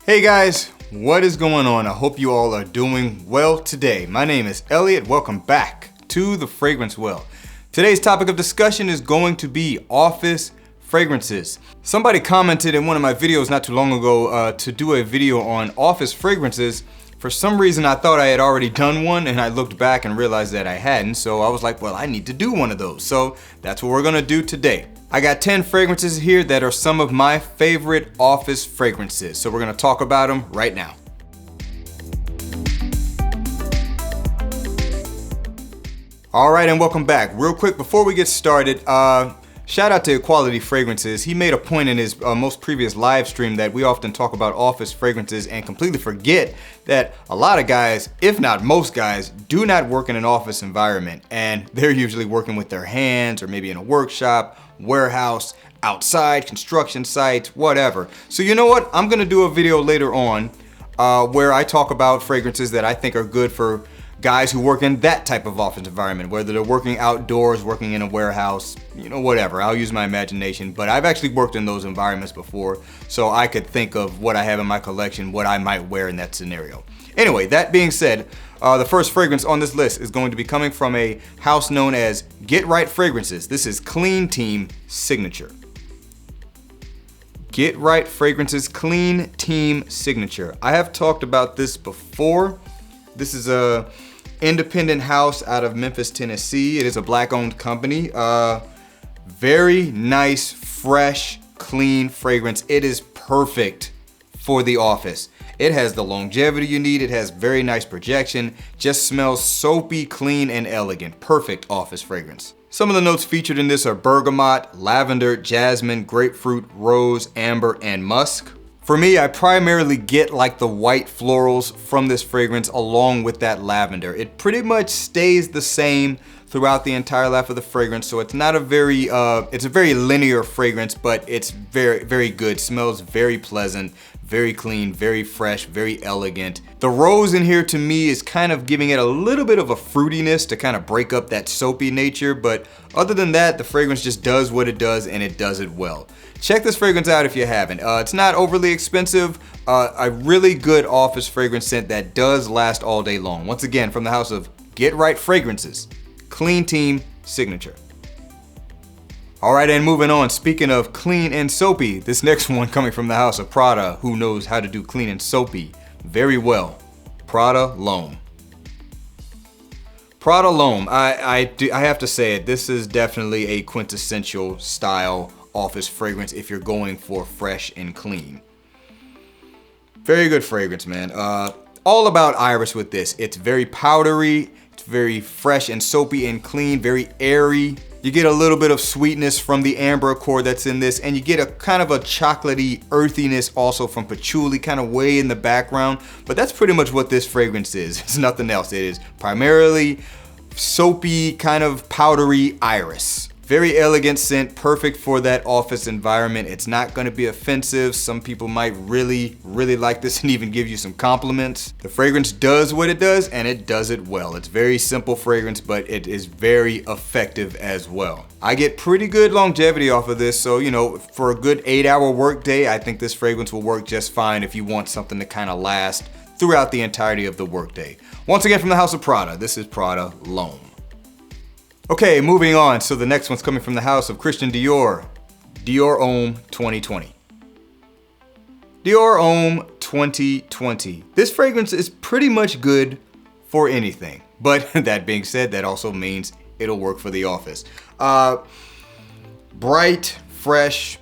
Hey guys, what is going on? I hope you all are doing well today. My name is Elliot. Welcome back to the Fragrance Well. Today's topic of discussion is going to be office fragrances. Somebody commented in one of my videos not too long ago to do a video on office fragrances. For some reason, I thought I had already done one, and I looked back and realized that I hadn't. So I was like, well, I need to do one of those. So that's what we're gonna do today. I got 10 fragrances here that are some of my favorite office fragrances. So we're gonna talk about them right now. All right, and welcome back. Real quick, before we get started, shout out to Equality Fragrances. He made a point in his most previous live stream that we often talk about office fragrances and completely forget that a lot of guys, if not most guys, do not work in an office environment. And they're usually working with their hands or maybe in a workshop, warehouse, outside, construction sites, whatever. So you know what? I'm gonna do a video later on where I talk about fragrances that I think are good for guys who work in that type of office environment, whether they're working outdoors, working in a warehouse, you know, whatever. I'll use my imagination, but I've actually worked in those environments before, so I could think of what I have in my collection, what I might wear in that scenario. Anyway, that being said, the first fragrance on this list is going to be coming from a house known as Get Right Fragrances. This is Clean Team Signature. Get Right Fragrances Clean Team Signature. I have talked about this before. This is a independent house out of Memphis, Tennessee. It is a black-owned company. Very nice, fresh, clean fragrance. It is perfect for the office. It has the longevity you need. It has very nice projection. Just smells soapy, clean, and elegant. Perfect office fragrance. Some of the notes featured in this are bergamot, lavender, jasmine, grapefruit, rose, amber, and musk. For me, I primarily get like the white florals from this fragrance along with that lavender. It pretty much stays the same throughout the entire life of the fragrance, so it's not a very, it's a very linear fragrance, but it's very, very good. Smells very pleasant, very clean, very fresh, very elegant. The rose in here to me is kind of giving it a little bit of a fruitiness to kind of break up that soapy nature, but other than that, the fragrance just does what it does and it does it well. Check this fragrance out if you haven't. It's not overly expensive, a really good office fragrance scent that does last all day long. Once again, from the house of Get Right Fragrances, Clean Team Signature. All right, and moving on, speaking of clean and soapy, this next one coming from the house of Prada, who knows how to do clean and soapy very well, Prada L'Homme. Prada L'Homme, I have to say it, this is definitely a quintessential style office fragrance if you're going for fresh and clean. Very good fragrance, man. All about iris with this. It's very powdery, it's very fresh and soapy and clean, very airy. You get a little bit of sweetness from the amber accord that's in this, and you get a kind of a chocolatey earthiness also from patchouli kind of way in the background. But that's pretty much what this fragrance is. It's nothing else. It is primarily soapy, kind of powdery iris. Very elegant scent, perfect for that office environment. It's not gonna be offensive. Some people might really like this and even give you some compliments. The fragrance does what it does and it does it well. It's very simple fragrance, but it is very effective as well. I get pretty good longevity off of this, so you know, for a good 8-hour work day, I think this fragrance will work just fine if you want something to kind of last throughout the entirety of the workday. Once again, from the house of Prada, this is Prada L'Homme. Okay, moving on. So the next one's coming from the house of Christian Dior, Dior Homme 2020. Dior Homme 2020. This fragrance is pretty much good for anything. But that being said, that also means it'll work for the office. Bright, fresh,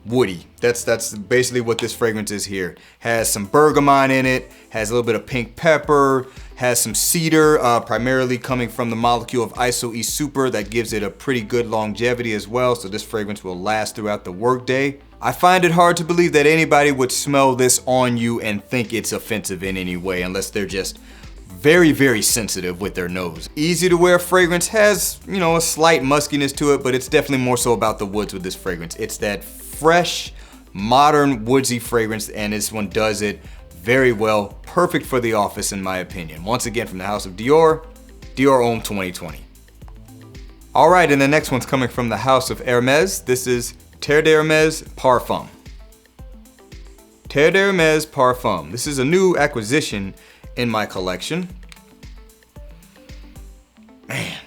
woody. That's basically what this fragrance is here. Has some bergamot in it, has a little bit of pink pepper, has some cedar, primarily coming from the molecule of Iso E Super that gives it a pretty good longevity as well, so this fragrance will last throughout the workday. I find it hard to believe that anybody would smell this on you and think it's offensive in any way, unless they're just very sensitive with their nose. Easy to wear fragrance, has, you know, a slight muskiness to it, but it's definitely more so about the woods with this fragrance. It's that fresh, modern, woodsy fragrance, and this one does it very well. Perfect for the office, in my opinion. Once again, from the house of Dior, Dior Homme 2020. All right, and the next one's coming from the house of Hermes. This is Terre d'Hermes Parfum. Terre d'Hermès Parfum. This is a new acquisition in my collection. Man,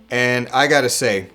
and I gotta say,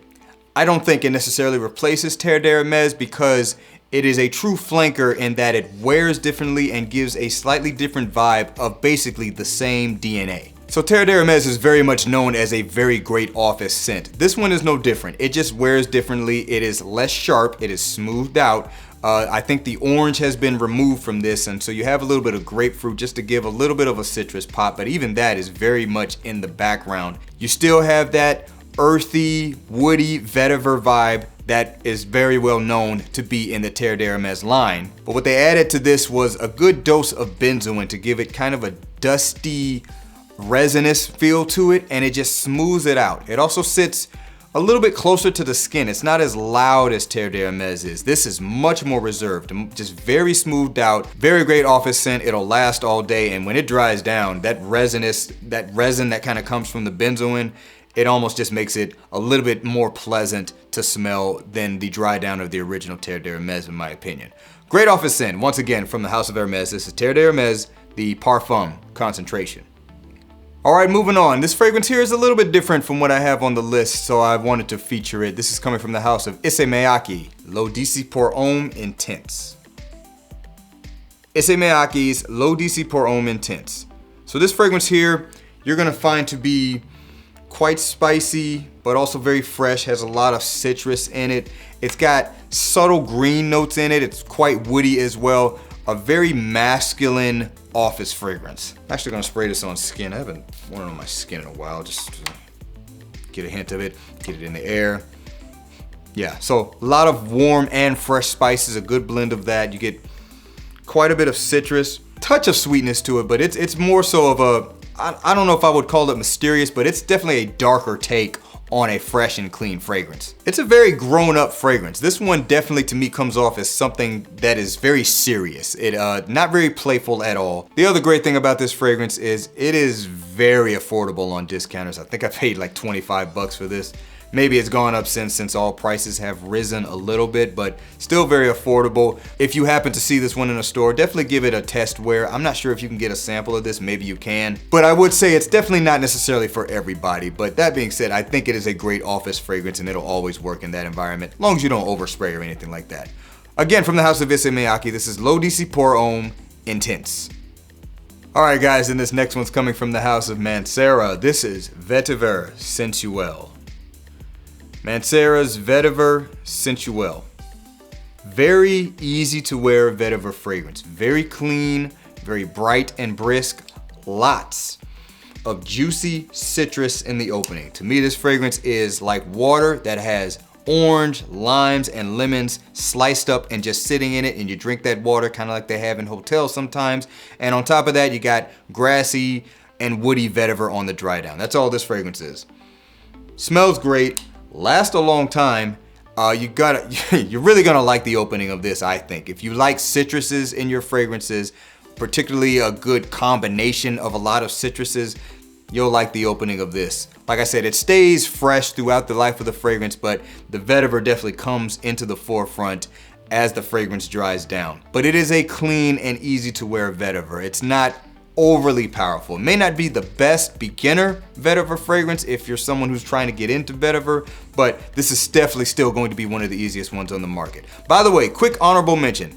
I don't think it necessarily replaces Terre d'Hermès because it is a true flanker in that it wears differently and gives a slightly different vibe of basically the same DNA. So Terre d'Hermès is very much known as a very great office scent. This one is no different. It just wears differently. It is less sharp. It is smoothed out. I think the orange has been removed from this, and so you have a little bit of grapefruit just to give a little bit of a citrus pop, but even that is very much in the background. You still have that earthy, woody vetiver vibe that is very well known to be in the Terre d'Hermès line. But what they added to this was a good dose of benzoin to give it kind of a dusty, resinous feel to it, and it just smooths it out. It also sits a little bit closer to the skin. It's not as loud as Terre d'Hermès is. This is much more reserved, just very smoothed out, very great office scent. It'll last all day, and when it dries down, that resin that kind of comes from the benzoin, it almost just makes it a little bit more pleasant to smell than the dry down of the original Terre d'Hermès, in my opinion. Great office scent, once again, from the House of Hermès. This is Terre d'Hermès, the Parfum concentration. All right, moving on. This fragrance here is a little bit different from what I have on the list, so I wanted to feature it. This is coming from the house of Issey Miyake, L'Eau pour Homme Intense. Issey Miyake's L'Eau pour Homme Intense. So this fragrance here, you're gonna find to be quite spicy, but also very fresh, has a lot of citrus in it. It's got subtle green notes in it. It's quite woody as well. A very masculine office fragrance. I'm actually gonna spray this on skin. I haven't worn it on my skin in a while, just to get a hint of it, get it in the air. Yeah, so a lot of warm and fresh spices, a good blend of that. You get quite a bit of citrus, touch of sweetness to it, but it's more so of a, I don't know if I would call it mysterious, but it's definitely a darker take on a fresh and clean fragrance. It's a very grown-up fragrance. This one definitely to me comes off as something that is very serious. It not very playful at all. The other great thing about this fragrance is it is very affordable on discounters. I think I paid like 25 bucks for this. Maybe it's gone up since all prices have risen a little bit, but still very affordable. If you happen to see this one in a store, definitely give it a test wear. I'm not sure if you can get a sample of this, maybe you can. But I would say it's definitely not necessarily for everybody. But that being said, I think it is a great office fragrance and it'll always work in that environment, as long as you don't overspray or anything like that. Again, from the house of Issey Miyake, this is L'Eau pour Homme Intense. All right guys, and this next one's coming from the house of Mancera. This is Vetiver Sensuel. Mancera's Vetiver Sensuel. Very easy to wear vetiver fragrance. Very clean, very bright and brisk. Lots of juicy citrus in the opening. To me, this fragrance is like water that has orange, limes, and lemons sliced up and just sitting in it, and you drink that water kind of like they have in hotels sometimes. And on top of that, you got grassy and woody vetiver on the dry down. That's all this fragrance is. Smells great. Lasts a long time. You're really gonna like the opening of this, I think. If you like citruses in your fragrances, particularly a good combination of a lot of citruses, you'll like the opening of this. Like I said, it stays fresh throughout the life of the fragrance, but the vetiver definitely comes into the forefront as the fragrance dries down. But it is a clean and easy to wear vetiver. It's not overly powerful. It may not be the best beginner vetiver fragrance if you're someone who's trying to get into vetiver, but this is definitely still going to be one of the easiest ones on the market. By the way, quick honorable mention.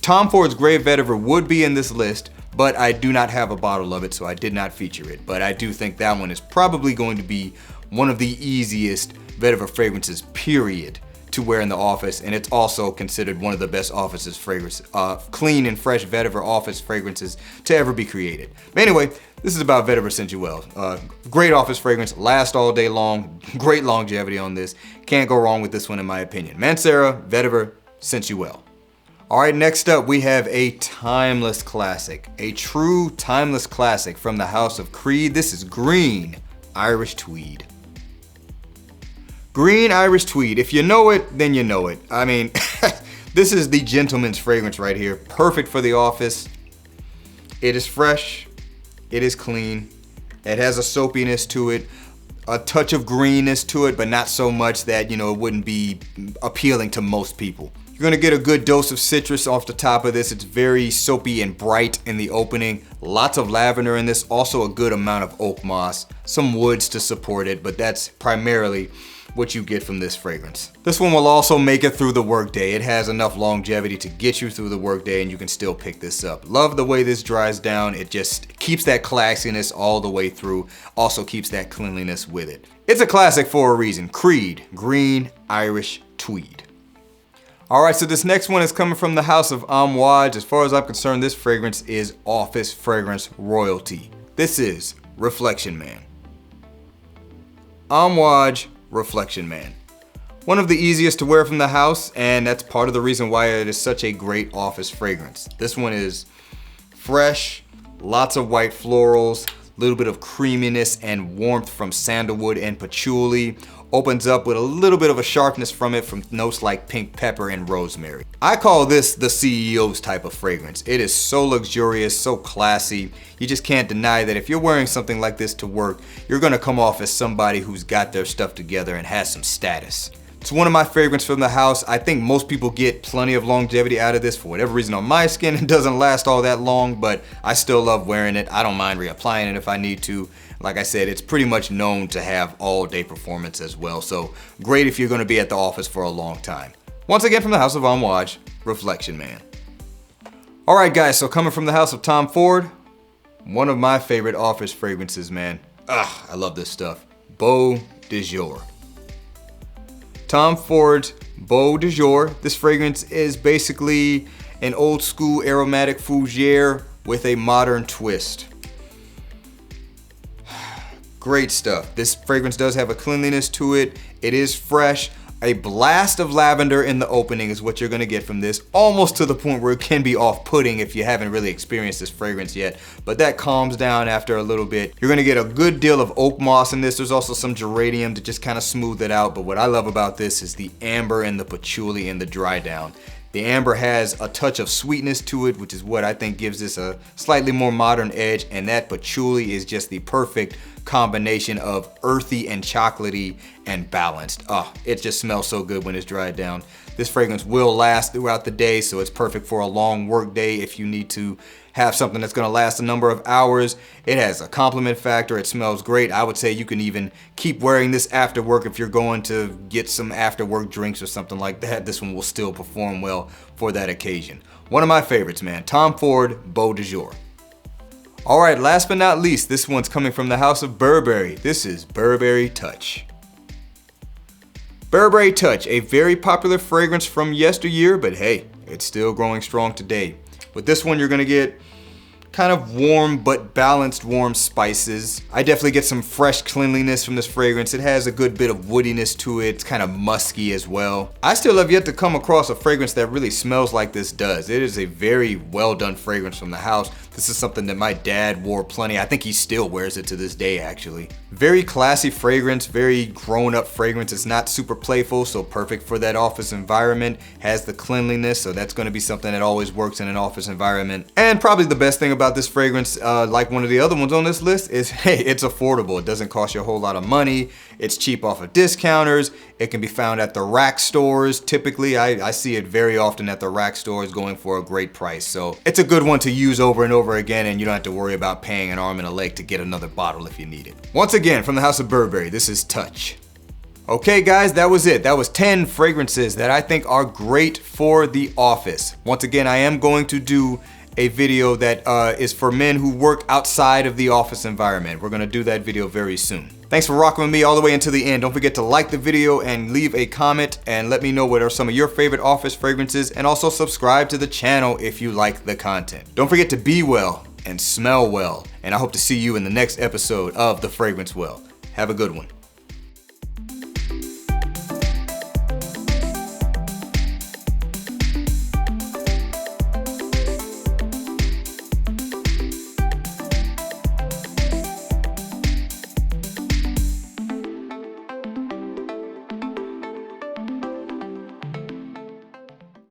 Tom Ford's Gray Vetiver would be in this list, but I do not have a bottle of it, so I did not feature it. But I do think that one is probably going to be one of the easiest vetiver fragrances, period, to wear in the office, and it's also considered one of the best offices fragrance, clean and fresh vetiver office fragrances to ever be created. But anyway, this is about Vetiver Sensuel. Great office fragrance, lasts all day long, great longevity on this. Can't go wrong with this one in my opinion. Mancera Vetiver Sensuel. All right, next up we have a timeless classic, a true timeless classic from the house of Creed. This is Green Irish Tweed. Green Irish Tweed. If you know it, then you know it. I mean, this is the gentleman's fragrance right here. Perfect for the office. It is fresh. It is clean. It has a soapiness to it, a touch of greenness to it, but not so much that, you know, it wouldn't be appealing to most people. You're gonna get a good dose of citrus off the top of this. It's very soapy and bright in the opening. Lots of lavender in this, also a good amount of oak moss, some woods to support it, but that's primarily what you get from this fragrance. This one will also make it through the workday. It has enough longevity to get you through the workday and you can still pick this up. Love the way this dries down. It just keeps that classiness all the way through. Also keeps that cleanliness with it. It's a classic for a reason. Creed, Green Irish Tweed. All right, so this next one is coming from the house of Amouage. As far as I'm concerned, this fragrance is office fragrance royalty. This is Reflection Man. Amouage Reflection Man. One of the easiest to wear from the house, and that's part of the reason why it is such a great office fragrance. This one is fresh, lots of white florals, a little bit of creaminess and warmth from sandalwood and patchouli. Opens up with a little bit of a sharpness from it from notes like pink pepper and rosemary. I call this the CEO's type of fragrance. It is so luxurious, so classy. You just can't deny that if you're wearing something like this to work, you're gonna come off as somebody who's got their stuff together and has some status. It's one of my favorites from the house. I think most people get plenty of longevity out of this. For whatever reason on my skin, it doesn't last all that long, but I still love wearing it. I don't mind reapplying it if I need to. Like I said, it's pretty much known to have all day performance as well. So great if you're gonna be at the office for a long time. Once again from the house of Amouage, Reflection Man. All right guys, so coming from the house of Tom Ford, one of my favorite office fragrances, man. I love this stuff. Beau de Jour. Tom Ford's Beau de Jour. This fragrance is basically an old school aromatic fougere with a modern twist. Great stuff. This fragrance does have a cleanliness to it. It is fresh. A blast of lavender in the opening is what you're gonna get from this, almost to the point where it can be off-putting if you haven't really experienced this fragrance yet, but that calms down after a little bit. You're gonna get a good deal of oak moss in this. There's also some geranium to just kind of smooth it out, but what I love about this is the amber and the patchouli and the dry down. The amber has a touch of sweetness to it, which is what I think gives this a slightly more modern edge, and that patchouli is just the perfect combination of earthy and chocolatey and balanced. It just smells so good when it's dried down. This fragrance will last throughout the day, so it's perfect for a long work day if you need to have something that's gonna last a number of hours. It has a compliment factor, it smells great. I would say you can even keep wearing this after work if you're going to get some after work drinks or something like that. This one will still perform well for that occasion. One of my favorites, man. Tom Ford, Beau de Jour. All right, last but not least, this one's coming from the house of Burberry. This is Burberry Touch. Burberry Touch, a very popular fragrance from yesteryear, but hey, it's still growing strong today. With this one, you're gonna get kind of warm but balanced warm spices. I definitely get some fresh cleanliness from this fragrance. It has a good bit of woodiness to it. It's kind of musky as well. I still have yet to come across a fragrance that really smells like this does. It is a very well done fragrance from the house. This is something that my dad wore plenty. I think he still wears it to this day actually. Very classy fragrance, very grown up fragrance. It's not super playful, so perfect for that office environment. Has the cleanliness, so that's gonna be something that always works in an office environment. And probably the best thing about this fragrance, like one of the other ones on this list, is hey, it's affordable. It doesn't cost you a whole lot of money. It's cheap off of discounters. It can be found at the rack stores. Typically, I see it very often at the rack stores going for a great price. So it's a good one to use over and over again, and you don't have to worry about paying an arm and a leg to get another bottle if you need it. Once again, from the house of Burberry, this is Touch. Okay guys, that was it. That was 10 fragrances that I think are great for the office. Once again, I am going to do a video that is for men who work outside of the office environment. We're gonna do that video very soon. Thanks for rocking with me all the way until the end. Don't forget to like the video and leave a comment and let me know what are some of your favorite office fragrances, and also subscribe to the channel if you like the content. Don't forget to be well and smell well, and I hope to see you in the next episode of The Fragrance Well. Have a good one.